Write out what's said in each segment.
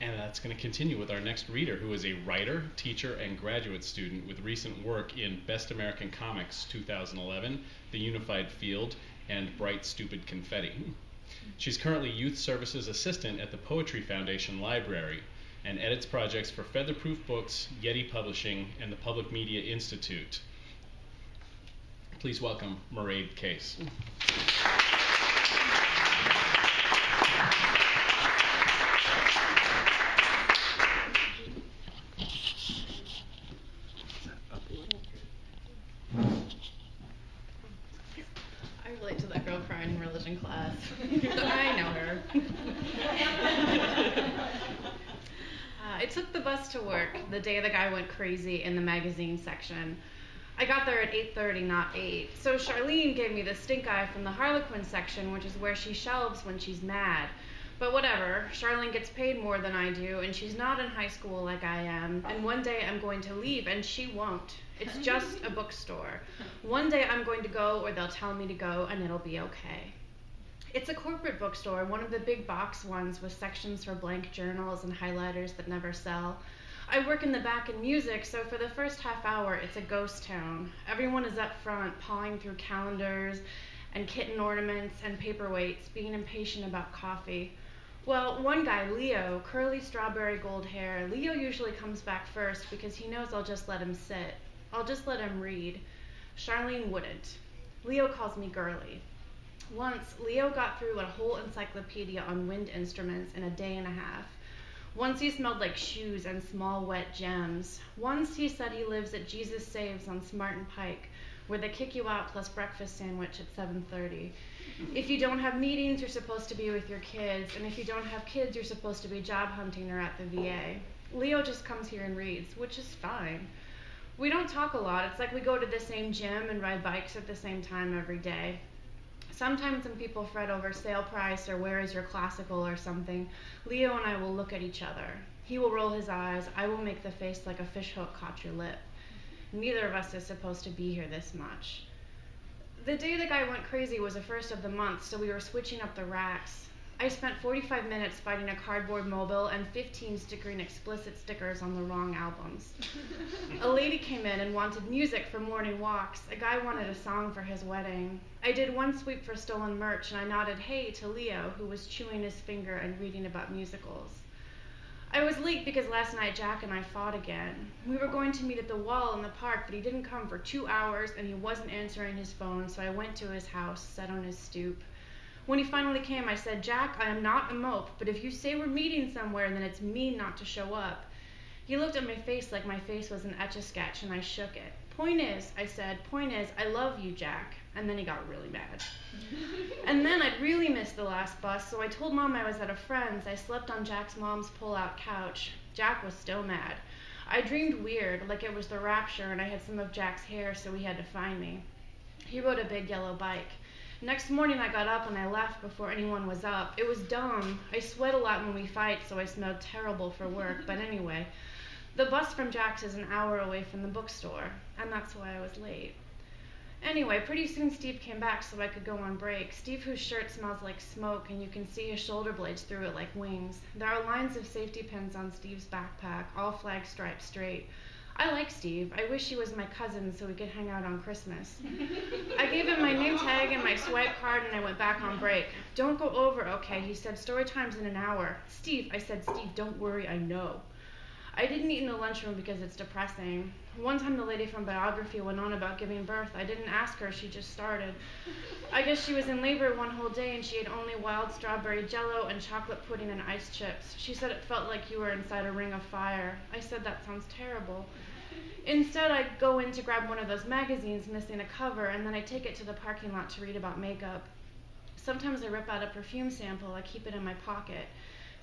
And that's going to continue with our next reader, who is a writer, teacher, and graduate student with recent work in Best American Comics 2011, The Unified Field, and Bright Stupid Confetti. She's currently Youth Services Assistant at the Poetry Foundation Library and edits projects for Featherproof Books, Yeti Publishing, and the Public Media Institute. Please welcome Mairead Case. I relate to that girl crying in religion class. I know her. I took the bus to work the day the guy went crazy in the magazine section. I got there at 8:30, not 8. So Charlene gave me the stink eye from the Harlequin section, which is where she shelves when she's mad. But whatever, Charlene gets paid more than I do, and she's not in high school like I am. And one day I'm going to leave, and she won't. It's just a bookstore. One day I'm going to go, or they'll tell me to go, and it'll be okay. It's a corporate bookstore, one of the big box ones with sections for blank journals and highlighters that never sell. I work in the back in music, so for the first half hour, it's a ghost town. Everyone is up front, pawing through calendars and kitten ornaments and paperweights, being impatient about coffee. Well, one guy, Leo, curly strawberry gold hair, Leo usually comes back first because he knows I'll just let him sit. I'll just let him read. Charlene wouldn't. Leo calls me girly. Once, Leo got through a whole encyclopedia on wind instruments in a day and a half. Once he smelled like shoes and small wet gems. Once he said he lives at Jesus Saves on Smart and Pike, where they kick you out plus breakfast sandwich at 7:30. If you don't have meetings, you're supposed to be with your kids, and if you don't have kids, you're supposed to be job hunting or at the VA. Leo just comes here and reads, which is fine. We don't talk a lot. It's like we go to the same gym and ride bikes at the same time every day. Sometimes when people fret over sale price or where is your classical or something, Leo and I will look at each other. He will roll his eyes. I will make the face like a fishhook caught your lip. Neither of us is supposed to be here this much. The day the guy went crazy was the first of the month, so we were switching up the racks. I spent 45 minutes fighting a cardboard mobile and 15 stickering explicit stickers on the wrong albums. A lady came in and wanted music for morning walks. A guy wanted a song for his wedding. I did one sweep for stolen merch, and I nodded hey to Leo, who was chewing his finger and reading about musicals. I was late because last night Jack and I fought again. We were going to meet at the wall in the park, but he didn't come for 2 hours, and he wasn't answering his phone, so I went to his house, sat on his stoop. When he finally came, I said, Jack, I am not a mope, but if you say we're meeting somewhere, then it's mean not to show up. He looked at my face like my face was an Etch-a-Sketch, and I shook it. Point is, I said, I love you, Jack. And then he got really mad. And then I'd really missed the last bus, so I told Mom I was at a friend's. I slept on Jack's mom's pull-out couch. Jack was still mad. I dreamed weird, like it was the rapture, and I had some of Jack's hair, so he had to find me. He rode a big yellow bike. Next morning I got up and I left before anyone was up. It was dumb. I sweat a lot when we fight, so I smelled terrible for work. But anyway, the bus from Jack's is an hour away from the bookstore, and that's why I was late. Anyway, pretty soon Steve came back so I could go on break. Steve, whose shirt smells like smoke, and you can see his shoulder blades through it like wings. There are lines of safety pins on Steve's backpack, all flag stripes straight. I like Steve. I wish he was my cousin so we could hang out on Christmas. I gave him my name tag and my swipe card, and I went back on break. Don't go over, okay? He said, story time's in an hour. Steve, I said, Steve, don't worry, I know. I didn't eat in the lunchroom because it's depressing. One time the lady from biography went on about giving birth. I didn't ask her, she just started. I guess she was in labor one whole day and she ate only wild strawberry jello and chocolate pudding and ice chips. She said it felt like you were inside a ring of fire. I said that sounds terrible. Instead, I go in to grab one of those magazines missing a cover, and then I take it to the parking lot to read about makeup. Sometimes I rip out a perfume sample. I keep it in my pocket.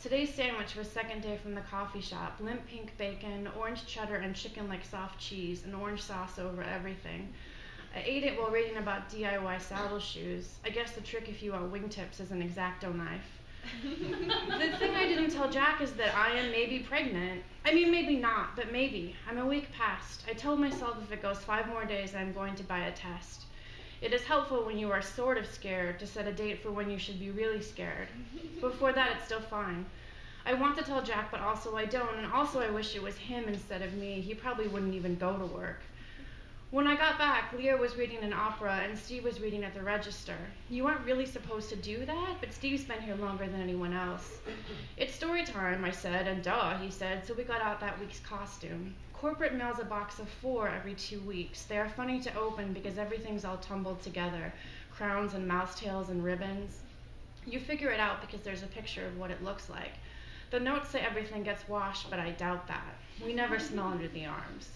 Today's sandwich was second day from the coffee shop. Limp pink bacon, orange cheddar, and chicken like soft cheese, and orange sauce over everything. I ate it while reading about DIY saddle shoes. I guess the trick if you want wingtips is an X-Acto knife. The thing I didn't tell Jack is that I am maybe pregnant. I mean, maybe not, but maybe. I'm a week past. I told myself if it goes 5 more days, I'm going to buy a test. It is helpful when you are sort of scared to set a date for when you should be really scared. Before that, it's still fine. I want to tell Jack, but also I don't, and also I wish it was him instead of me. He probably wouldn't even go to work. When I got back, Leo was reading an opera and Steve was reading at the register. You aren't really supposed to do that, but Steve's been here longer than anyone else. It's story time, I said, and duh, he said, so we got out that week's costume. Corporate mails a box of 4 every 2 weeks. They are funny to open because everything's all tumbled together. Crowns and mouse tails and ribbons. You figure it out because there's a picture of what it looks like. The notes say everything gets washed, but I doubt that. We never smell under the arms.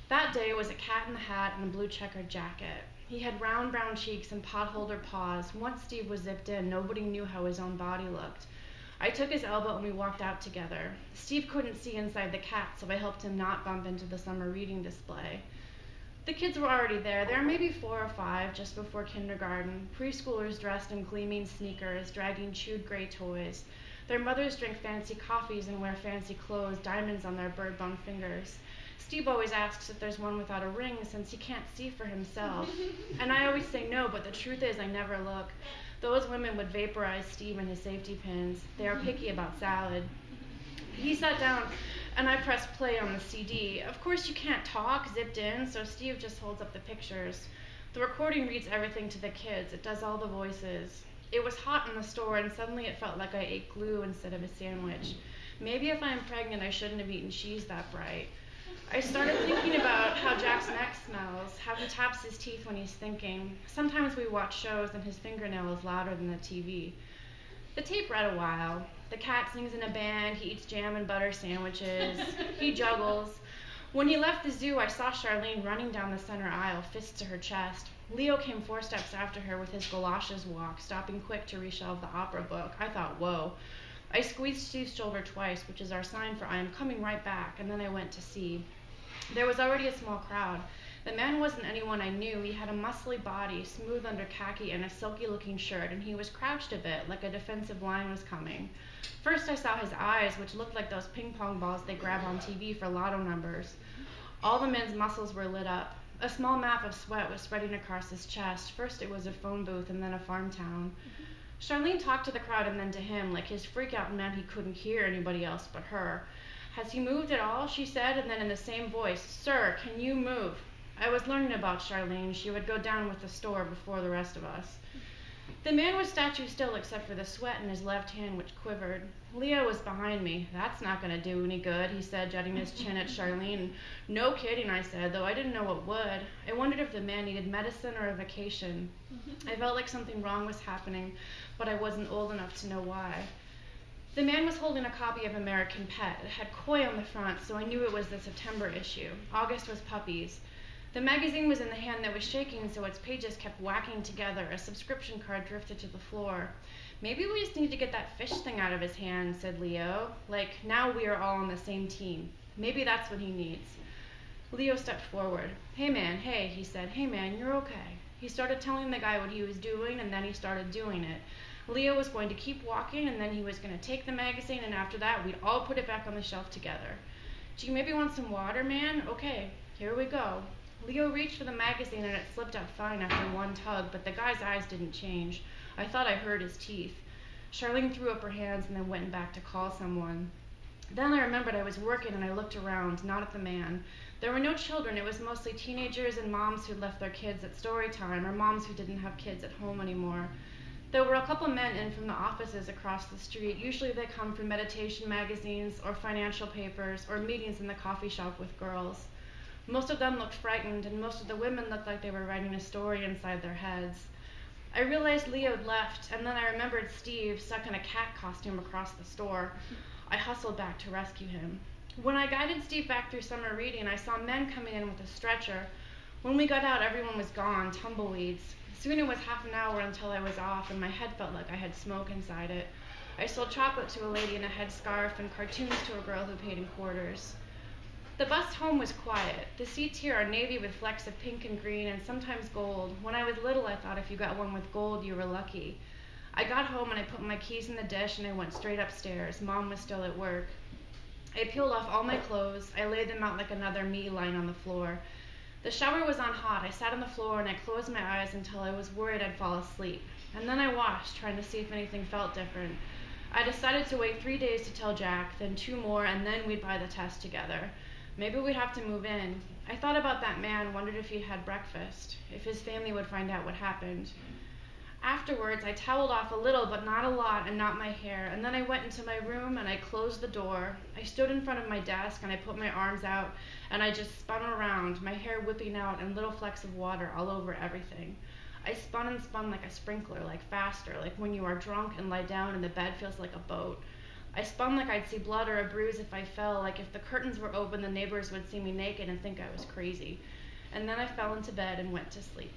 That day was a cat in the hat and a blue checkered jacket. He had round brown cheeks and pot-holder paws. Once Steve was zipped in, nobody knew how his own body looked. I took his elbow and we walked out together. Steve couldn't see inside the cat, so I helped him not bump into the summer reading display. The kids were already there. There were maybe 4 or 5 just before kindergarten. Preschoolers dressed in gleaming sneakers, dragging chewed gray toys. Their mothers drink fancy coffees and wear fancy clothes, diamonds on their bird-bone fingers. Steve always asks if there's one without a ring since he can't see for himself. And I always say no, but the truth is I never look. Those women would vaporize Steve and his safety pins. They are picky about salad. He sat down and I pressed play on the CD. Of course you can't talk, zipped in, so Steve just holds up the pictures. The recording reads everything to the kids. It does all the voices. It was hot in the store and suddenly it felt like I ate glue instead of a sandwich. Maybe if I'm pregnant I shouldn't have eaten cheese that bright. I started thinking about how Jack's neck smells, how he taps his teeth when he's thinking. Sometimes we watch shows and his fingernail is louder than the TV. The tape read a while. The cat sings in a band, he eats jam and butter sandwiches, he juggles. When he left the zoo, I saw Charlene running down the center aisle, fist to her chest. Leo came 4 steps after her with his galoshes walk, stopping quick to reshelve the opera book. I thought, whoa. I squeezed Steve's shoulder twice, which is our sign for I am coming right back, and then I went to see. There was already a small crowd. The man wasn't anyone I knew. He had a muscly body, smooth under khaki, and a silky-looking shirt, and he was crouched a bit, like a defensive line was coming. First I saw his eyes, which looked like those ping-pong balls they grab on TV for lotto numbers. All the men's muscles were lit up. A small map of sweat was spreading across his chest. First it was a phone booth, and then a farm town. Charlene talked to the crowd and then to him, like his freak-out meant he couldn't hear anybody else but her. Has he moved at all? She said, and then in the same voice, Sir, can you move? I was learning about Charlene. She would go down with the store before the rest of us. The man was statue still except for the sweat in his left hand, which quivered. Leo was behind me. That's not going to do any good, he said, jutting his chin at Charlene. No kidding, I said, though I didn't know what would. I wondered if the man needed medicine or a vacation. I felt like something wrong was happening, but I wasn't old enough to know why. The man was holding a copy of American Pet. It had koi on the front, so I knew it was the September issue. August was puppies. The magazine was in the hand that was shaking, so its pages kept whacking together. A subscription card drifted to the floor. Maybe we just need to get that fish thing out of his hand, said Leo. Like, now we are all on the same team. Maybe that's what he needs. Leo stepped forward. Hey man, hey, he said. Hey man, you're okay. He started telling the guy what he was doing, and then he started doing it. Leo was going to keep walking, and then he was going to take the magazine, and after that, we'd all put it back on the shelf together. Do you maybe want some water, man? Okay, here we go. Leo reached for the magazine, and it slipped out fine after one tug, but the guy's eyes didn't change. I thought I heard his teeth. Charlene threw up her hands and then went back to call someone. Then I remembered I was working, and I looked around, not at the man. There were no children. It was mostly teenagers and moms who'd left their kids at story time, or moms who didn't have kids at home anymore. There were a couple men in from the offices across the street. Usually they come from meditation magazines or financial papers or meetings in the coffee shop with girls. Most of them looked frightened, and most of the women looked like they were writing a story inside their heads. I realized Leo had left, and then I remembered Steve stuck in a cat costume across the store. I hustled back to rescue him. When I guided Steve back through summer reading, I saw men coming in with a stretcher. When we got out, everyone was gone, tumbleweeds. Soon it was half an hour until I was off, and my head felt like I had smoke inside it. I sold chocolate to a lady in a headscarf and cartoons to a girl who paid in quarters. The bus home was quiet. The seats here are navy with flecks of pink and green and sometimes gold. When I was little, I thought if you got one with gold, you were lucky. I got home and I put my keys in the dish and I went straight upstairs. Mom was still at work. I peeled off all my clothes. I laid them out like another me lying on the floor. The shower was on hot. I sat on the floor and I closed my eyes until I was worried I'd fall asleep. And then I washed, trying to see if anything felt different. I decided to wait 3 days to tell Jack, then 2 more, and then we'd buy the test together. Maybe we'd have to move in. I thought about that man, wondered if he'd had breakfast, if his family would find out what happened. Afterwards, I toweled off a little, but not a lot, and not my hair, and then I went into my room and I closed the door. I stood in front of my desk and I put my arms out and I just spun around, my hair whipping out and little flecks of water all over everything. I spun and spun like a sprinkler, like faster, like when you are drunk and lie down and the bed feels like a boat. I spun like I'd see blood or a bruise if I fell, like if the curtains were open the neighbors would see me naked and think I was crazy. And then I fell into bed and went to sleep.